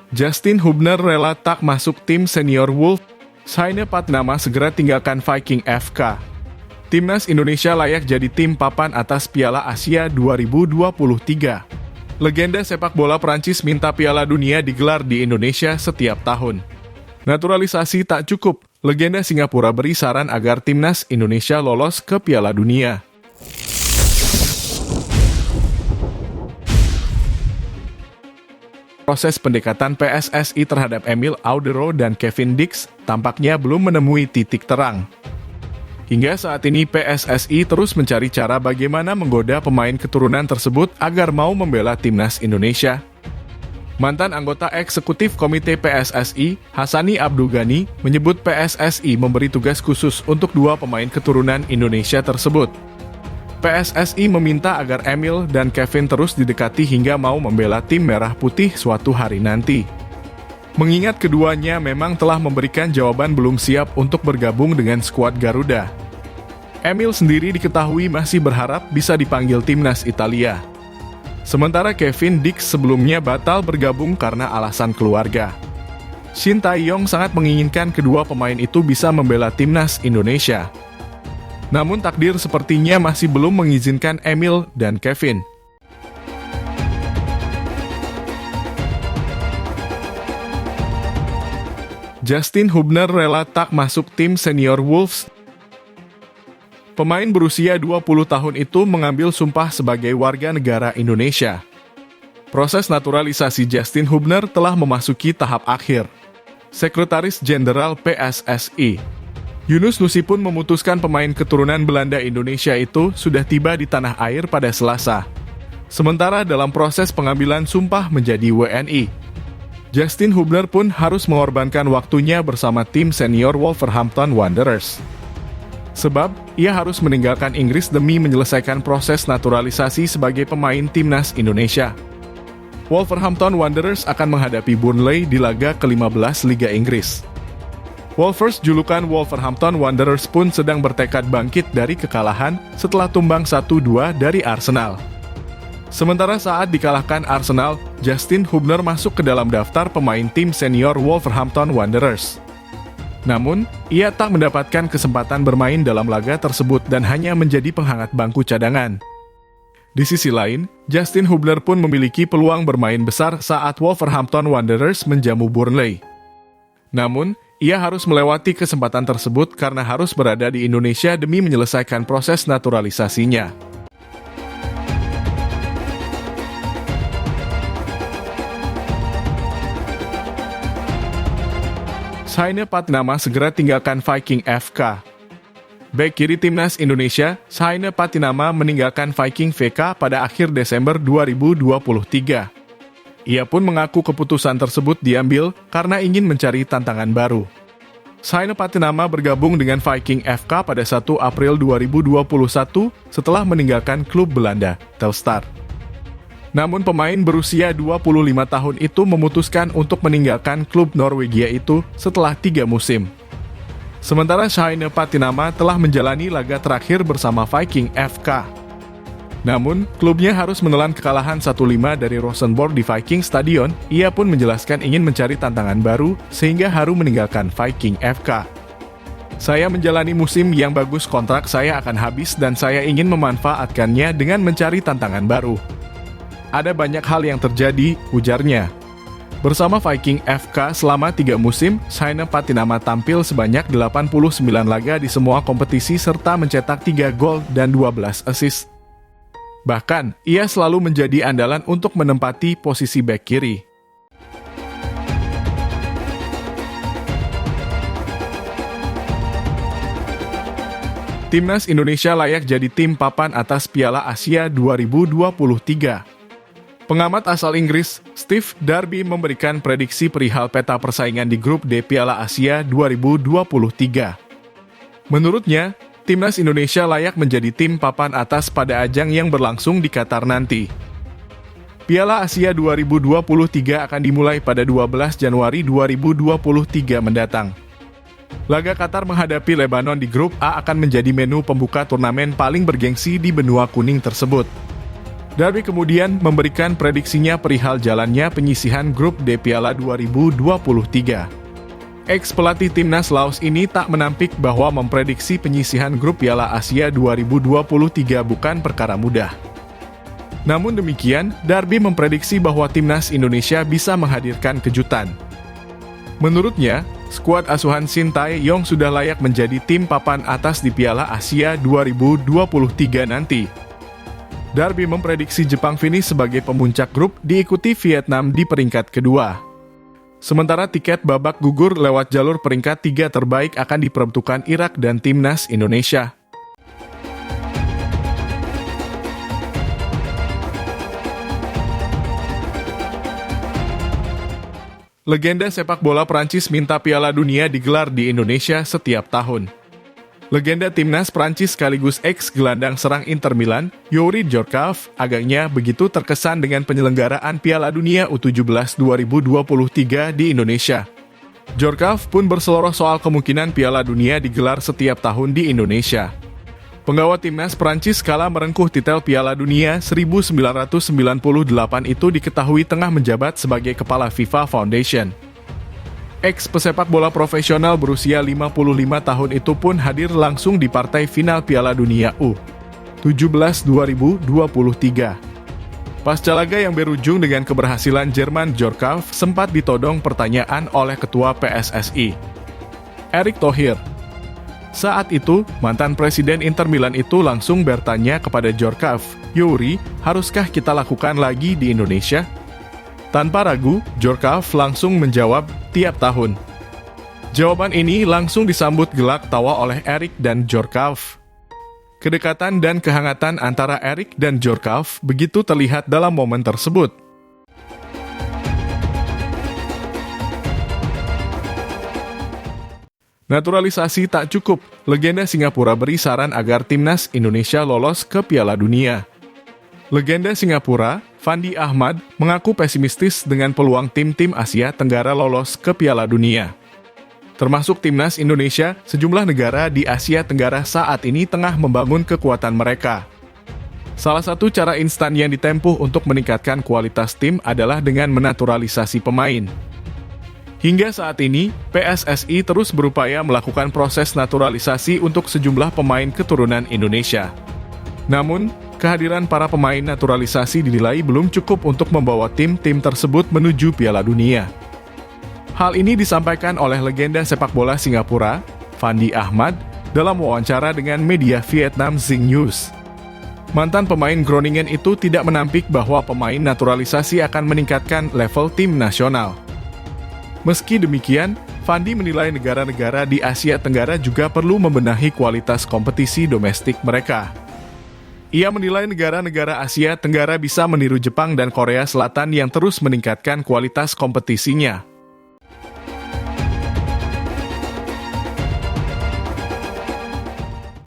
Justin Hubner rela tak masuk tim senior Wolves, Saina Patinama segera tinggalkan Viking FK. Timnas Indonesia layak jadi tim papan atas Piala Asia 2023. Legenda sepak bola Prancis minta Piala Dunia digelar di Indonesia setiap tahun. Naturalisasi tak cukup, legenda Singapura beri saran agar timnas Indonesia lolos ke Piala Dunia. Proses pendekatan PSSI terhadap Emil Audero dan Kevin Dix tampaknya belum menemui titik terang. Hingga saat ini PSSI terus mencari cara bagaimana menggoda pemain keturunan tersebut agar mau membela timnas Indonesia. Mantan anggota eksekutif komite PSSI, Hassani Abdul Ghani, menyebut PSSI memberi tugas khusus untuk dua pemain keturunan Indonesia tersebut. PSSI meminta agar Emil dan Kevin terus didekati hingga mau membela tim merah putih suatu hari nanti. Mengingat keduanya memang telah memberikan jawaban belum siap untuk bergabung dengan skuad Garuda. Emil sendiri diketahui masih berharap bisa dipanggil timnas Italia. Sementara Kevin Dix sebelumnya batal bergabung karena alasan keluarga. Shin Tae-yong sangat menginginkan kedua pemain itu bisa membela timnas Indonesia. Namun takdir sepertinya masih belum mengizinkan Emil dan Kevin. Justin Hubner rela tak masuk tim senior Wolves. Pemain berusia 20 tahun itu mengambil sumpah sebagai warga negara Indonesia. Proses naturalisasi Justin Hubner telah memasuki tahap akhir. Sekretaris Jenderal PSSI, Yunus Nusi pun memutuskan pemain keturunan Belanda Indonesia itu sudah tiba di tanah air pada Selasa. Sementara dalam proses pengambilan sumpah menjadi WNI, Justin Hubner pun harus mengorbankan waktunya bersama tim senior Wolverhampton Wanderers. Sebab, ia harus meninggalkan Inggris demi menyelesaikan proses naturalisasi sebagai pemain timnas Indonesia. Wolverhampton Wanderers akan menghadapi Burnley di laga ke-15 Liga Inggris. Wolvers julukan Wolverhampton Wanderers pun sedang bertekad bangkit dari kekalahan setelah tumbang 1-2 dari Arsenal. Sementara saat dikalahkan Arsenal, Justin Hubner masuk ke dalam daftar pemain tim senior Wolverhampton Wanderers. Namun, ia tak mendapatkan kesempatan bermain dalam laga tersebut dan hanya menjadi penghangat bangku cadangan. Di sisi lain, Justin Hubner pun memiliki peluang bermain besar saat Wolverhampton Wanderers menjamu Burnley. Namun, ia harus melewati kesempatan tersebut karena harus berada di Indonesia demi menyelesaikan proses naturalisasinya. Saina Patinama segera tinggalkan Viking FK. Bek kiri timnas Indonesia, Saina Patinama meninggalkan Viking VK pada akhir Desember 2023. Ia pun mengaku keputusan tersebut diambil karena ingin mencari tantangan baru. Saina Patinama bergabung dengan Viking FK pada 1 April 2021 setelah meninggalkan klub Belanda, Telstar. Namun pemain berusia 25 tahun itu memutuskan untuk meninggalkan klub Norwegia itu setelah 3 musim. Sementara Saina Patinama telah menjalani laga terakhir bersama Viking FK. Namun, klubnya harus menelan kekalahan 1-5 dari Rosenborg di Viking Stadion. Ia pun menjelaskan ingin mencari tantangan baru, sehingga harus meninggalkan Viking FK. Saya menjalani musim yang bagus, kontrak saya akan habis dan saya ingin memanfaatkannya dengan mencari tantangan baru. Ada banyak hal yang terjadi, ujarnya. Bersama Viking FK selama 3 musim, Saina Patinama tampil sebanyak 89 laga di semua kompetisi serta mencetak 3 gol dan 12 assist. Bahkan, ia selalu menjadi andalan untuk menempati posisi bek kiri. Timnas Indonesia layak jadi tim papan atas Piala Asia 2023. Pengamat asal Inggris, Steve Darby memberikan prediksi perihal peta persaingan di grup D Piala Asia 2023. Menurutnya, Timnas Indonesia layak menjadi tim papan atas pada ajang yang berlangsung di Qatar nanti. Piala Asia 2023 akan dimulai pada 12 Januari 2023 mendatang. Laga Qatar menghadapi Lebanon di grup A akan menjadi menu pembuka turnamen paling bergengsi di benua kuning tersebut. Darby kemudian memberikan prediksinya perihal jalannya penyisihan grup D Piala 2023. Ex-pelatih timnas Laos ini tak menampik bahwa memprediksi penyisihan grup Piala Asia 2023 bukan perkara mudah. Namun demikian, Darby memprediksi bahwa timnas Indonesia bisa menghadirkan kejutan. Menurutnya, skuad asuhan Shin Tae-yong sudah layak menjadi tim papan atas di Piala Asia 2023 nanti. Darby memprediksi Jepang finish sebagai pemuncak grup, diikuti Vietnam di peringkat kedua. Sementara tiket babak gugur lewat jalur peringkat 3 terbaik akan diperebutkan Irak dan timnas Indonesia. Legenda sepak bola Prancis minta Piala Dunia digelar di Indonesia setiap tahun. Legenda timnas Prancis sekaligus ex-gelandang serang Inter Milan, Youri Djorkaeff, agaknya begitu terkesan dengan penyelenggaraan Piala Dunia U17 2023 di Indonesia. Djorkaeff pun berseloroh soal kemungkinan Piala Dunia digelar setiap tahun di Indonesia. Penggawa timnas Prancis kala merengkuh titel Piala Dunia 1998 itu diketahui tengah menjabat sebagai kepala FIFA Foundation. Ex-pesepak bola profesional berusia 55 tahun itu pun hadir langsung di partai final Piala Dunia U17 2023. Pasca laga yang berujung dengan keberhasilan Jerman, Djorkaeff sempat ditodong pertanyaan oleh Ketua PSSI, Erick Thohir. Saat itu, mantan Presiden Inter Milan itu langsung bertanya kepada Djorkaeff, "Youri, haruskah kita lakukan lagi di Indonesia?" Tanpa ragu, Djorkaeff langsung menjawab, "Tiap tahun." Jawaban ini langsung disambut gelak tawa oleh Erick dan Djorkaeff. Kedekatan dan kehangatan antara Erick dan Djorkaeff begitu terlihat dalam momen tersebut. Naturalisasi tak cukup, legenda Singapura beri saran agar timnas Indonesia lolos ke Piala Dunia. Legenda Singapura, Fandi Ahmad, mengaku pesimistis dengan peluang tim-tim Asia Tenggara lolos ke Piala Dunia. Termasuk timnas Indonesia, sejumlah negara di Asia Tenggara saat ini tengah membangun kekuatan mereka. Salah satu cara instan yang ditempuh untuk meningkatkan kualitas tim adalah dengan menaturalisasi pemain. Hingga saat ini, PSSI terus berupaya melakukan proses naturalisasi untuk sejumlah pemain keturunan Indonesia. Namun, kehadiran para pemain naturalisasi dinilai belum cukup untuk membawa tim-tim tersebut menuju Piala Dunia. Hal ini disampaikan oleh legenda sepak bola Singapura, Fandi Ahmad, dalam wawancara dengan media Vietnam Zing News. Mantan pemain Groningen itu tidak menampik bahwa pemain naturalisasi akan meningkatkan level tim nasional. Meski demikian, Fandi menilai negara-negara di Asia Tenggara juga perlu membenahi kualitas kompetisi domestik mereka. Ia menilai negara-negara Asia Tenggara bisa meniru Jepang dan Korea Selatan yang terus meningkatkan kualitas kompetisinya.